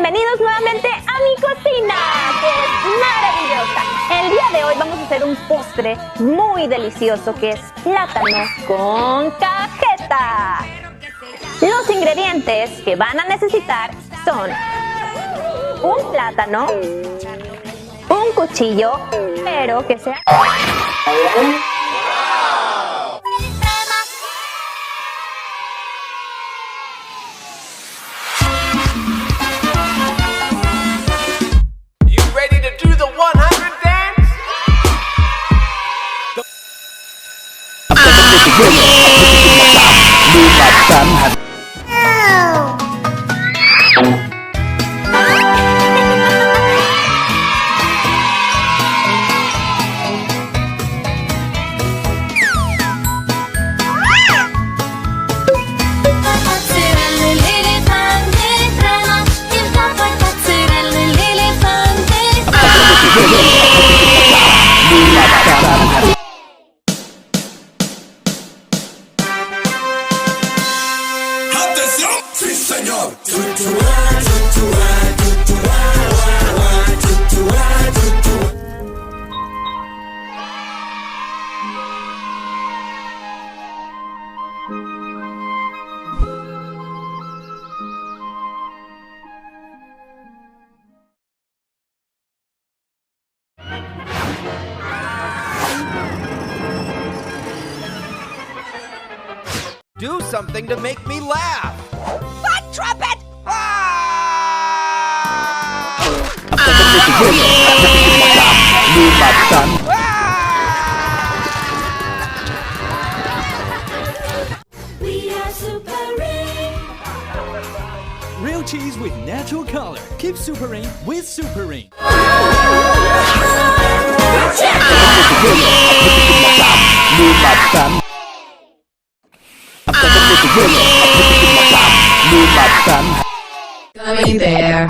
bienvenidos nuevamente a mi cocina, que es maravillosa. El día de hoy vamos a hacer un postre muy delicioso que es plátano con cajeta. Los ingredientes que van a necesitar son un plátano, un cuchillo, pero que sea... ¡Sí, señor! Do something to make me laugh! What trumpet? We are Super Ring. Real cheese with natural color. Keep Supering with Supering. Coming there.